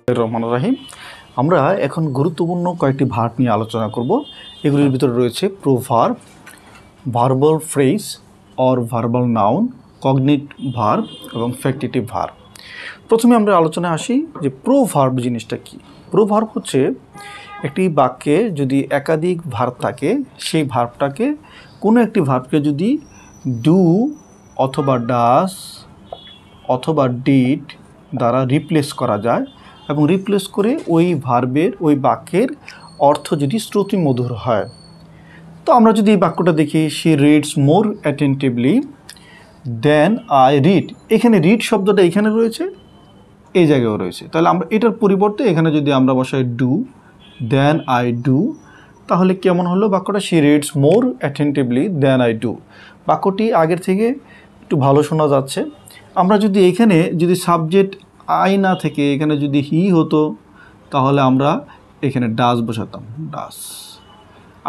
রহমান রাহিম। আমরা এখন গুরুত্বপূর্ণ কয়েকটি ভার্ব নিয়ে আলোচনা করব। এগুলির ভিতরে রয়েছে proverb, verbal phrase or verbal noun, cognate verb এবং ফ্যাক্টিটিভ ভার্ব। প্রথমে আমরা আলোচনায় আসি যে প্রোভার্ব জিনিসটা কি। প্রোভার্ব হচ্ছে একটি বাক্যে যদি একাধিক ভার্ব থাকে, সেই ভার্বটাকে কোনো একটি ভার্বকে যদি ডু অথবা ডাস অথবা ডিড দ্বারা রিপ্লেস করা যায় এবং রিপ্লেস করে ওই ভার্বের ওই বাক্যের অর্থ যদি শ্রুতিমধুর হয়। তো আমরা যদি এই বাক্যটা দেখি, she reads more attentively than I read. এখানে রিড শব্দটা এখানে রয়েছে, এই জায়গায়ও রয়েছে। তাহলে আমরা এটার পরিবর্তে এখানে যদি আমরা বসাই ডু দেন আই ডু, তাহলে কেমন হলো বাক্যটা? She reads more attentively than I do. বাক্যটি আগের থেকে একটু ভালো শোনা যাচ্ছে। আমরা যদি এখানে যদি সাবজেক্ট আই না থেকে এখানে যদি হি হতো, তাহলে আমরা এখানে ডাস বসাতাম, ডাস।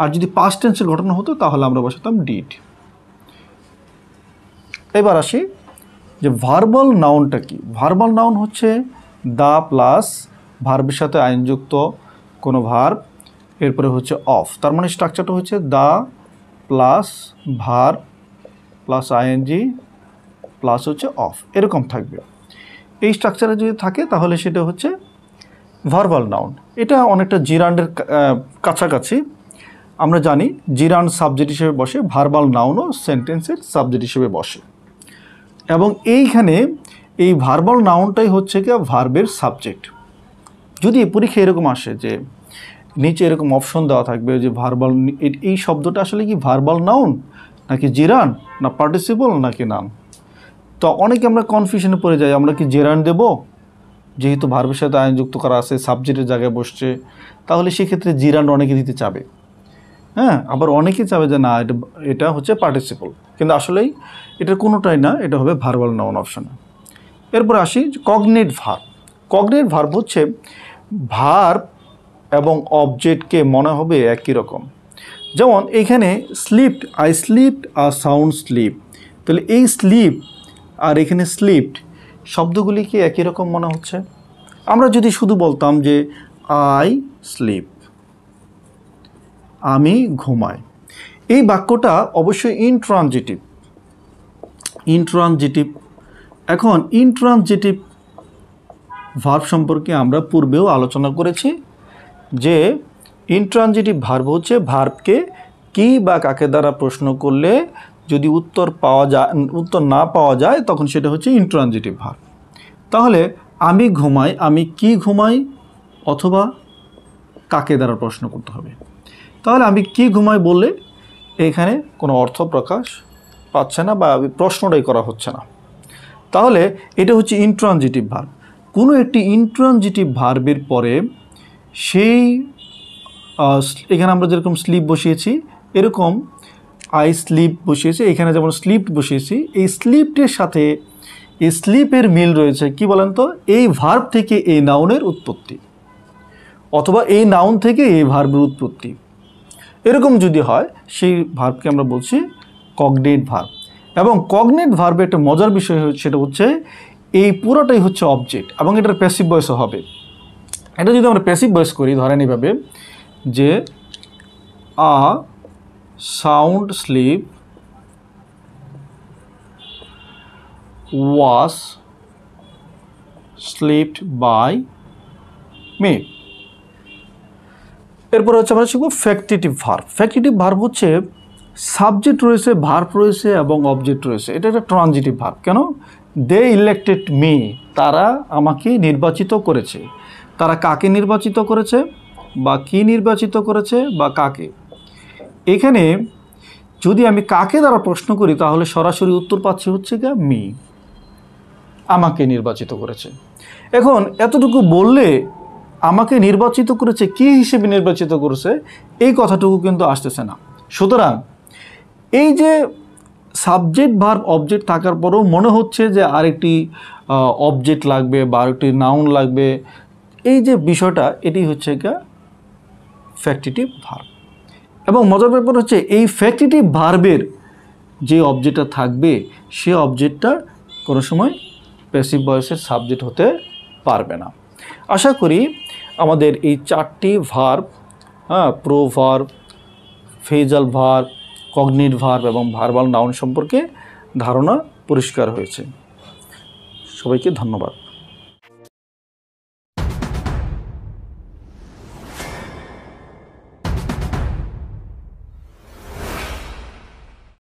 আর যদি পাস্ট টেন্সের ঘটনা হতো তাহলে আমরা বসাতাম ডিড। এবার আসি যে ভার্বাল নাউনটা কি। ভার্বাল নাউন হচ্ছে দা প্লাস ভার্বের সাথে আইনযুক্ত কোনো ভার্ব, এরপরে হচ্ছে অফ। তার মানে স্ট্রাকচারটা হচ্ছে the plus verb plus ING plus হচ্ছে অফ, এরকম থাকবে। এই স্ট্রাকচারে যদি থাকে তাহলে সেটা হচ্ছে ভার্বাল নাউন। এটা অনেকটা জিরান্ডের কাছাকাছি। আমরা জানি জিরান্ড সাবজেক্ট হিসেবে বসে, ভার্বাল নাউনও সেন্টেন্সের সাবজেক্ট হিসেবে বসে। এবং এইখানে এই ভার্বাল নাউনটাই হচ্ছে কি ভার্বের সাবজেক্ট। যদি পরীক্ষা এরকম আসে যে নিচে এরকম অপশন দেওয়া থাকবে যে ভার্বাল, এই শব্দটা আসলে কি ভার্বাল নাউন নাকি জিরান্ড না পার্টিসিপল নাকি নাউন, তো অনেকে আমরা কনফিউশনে পড়ে যাই। আমরা কি জেরান্ড দেব, যেহেতু ভার্বের সাথে আইনযুক্ত করা আছে, সাবজেক্টের জায়গায় বসছে, তাহলে সেক্ষেত্রে জিরান্ড অনেকে দিতে চাবে। হ্যাঁ, আবার অনেকে চাবে যে না এটা হচ্ছে পার্টিসিপল, কিন্তু আসলেই এটার কোনোটাই না, এটা হবে ভার্বাল নাউন অপশনে। এরপর আসি কগনিট ভার্ব। কগনিট ভার্ব হচ্ছে ভার্ব এবং অবজেক্টকে মনে হবে একই রকম। যেমন এইখানে স্লিপড, আই স্লিপড আর সাউন্ড স্লিপ, তাহলে এই স্লিপ আর এখানে স্লিপড শব্দগুলি কি একই রকম মনে হচ্ছে? আমরা যদি শুধু বলতাম যে আই স্লিপ, আমি ঘুমাই, এই বাক্যটা অবশ্যই ইনট্রানজিটিভ। ইনট্রানজিটিভ। এখন ইনট্রানজিটিভ ভার্ব সম্পর্কে আমরা পূর্বেও আলোচনা করেছি যে ইনট্রানজিটিভ ভার্ব হচ্ছে ভার্বকে কি বা কাকে দ্বারা প্রশ্ন করলে যদি উত্তর না পাওয়া যায় তখন সেটা হচ্ছে ইনট্রানজিটিভ ভার্ব। তাহলে আমি ঘুমাই, আমি কি ঘুমাই অথবা কাকে দ্বারা প্রশ্ন করতে হবে। তাহলে আমি কি ঘুমাই বললে এখানে কোনো অর্থ প্রকাশ পাচ্ছে না বা প্রশ্নটাই করা হচ্ছে না। তাহলে এটা হচ্ছে ইনট্রানজিটিভ ভার্ব। কোনো একটি ইনট্রানজিটিভ ভার্বের পরে সেই এখানে আমরা যেরকম স্লিপ বসিয়েছি, এরকম আই স্লিপ বসিয়েছি, এখানে যেমন স্লিপ বসিয়েছি, এই স্লিপটের সাথে এই স্লিপের মিল রয়েছে। কি বলেন তো? এই ভার্ব থেকে এই নাউনের উৎপত্তি, অথবা এই নাউন থেকে এই ভার্বের উৎপত্তি। এরকম যদি হয় সেই ভার্বকে আমরা বলছি কগনিট ভার্ব। এবং কগনিট ভার্বে একটা মজার বিষয় সেটা হচ্ছে এই পুরোটাই হচ্ছে অবজেক্ট এবং এটার প্যাসিভ ভয়েসও হবে। এটা যদি আমরা প্যাসিভ ভয়েস করি, ধরেন এইভাবে যে a sound sleep was slept by me. এরপর হচ্ছে আমরা শিখব ফ্যাক্টিটিভ ভার্ব। ফ্যাক্টিটিভ ভার্ব হচ্ছে সাবজেক্ট রয়েছে, ভার্ব রয়েছে এবং অবজেক্ট রয়েছে। এটা একটা ট্রানজিটিভ ভার্ব। কেন? দে ইলেক্টেড মি, তারা আমাকে নির্বাচিত করেছে। তারা কাকে নির্বাচিত করেছে বা কি নির্বাচিত করেছে বা কাকে। এখানে যদি আমি কাকে দ্বারা প্রশ্ন করি তাহলে সরাসরি উত্তর পাচ্ছি হচ্ছে কি মি, আমাকে নির্বাচিত করেছে। এখন এতটুকু বললে আমাকে নির্বাচিত করেছে, কি হিসেবে নির্বাচিত করেছে, এই কথাটুকু কিন্তু আসতেছে না। সুতরাং এই যে সাবজেক্ট ভার্ব অবজেক্ট থাকার পরেও মনে হচ্ছে যে আরেকটি অবজেক্ট লাগবে বা আরেকটি নাউন লাগবে, এই যে বিষয়টা, এটি হচ্ছে কি ফ্যাক্টিটিভ ভার্ব। এবং মজার ব্যাপার হচ্ছে এই ফ্যাক্টিটিভ ভার্বের যে অবজেক্টটা থাকবে সে অবজেক্টটা কোনো সময় প্যাসিভ ভয়েসের সাবজেক্ট হতে পারবে না। আশা করি আমাদের এই 4টি verb, proverb, phrasal verb, cognate verb এবং ভার্বাল নাউন সম্পর্কে ধারণা পরিষ্কার হয়েছে। সবাইকে ধন্যবাদ।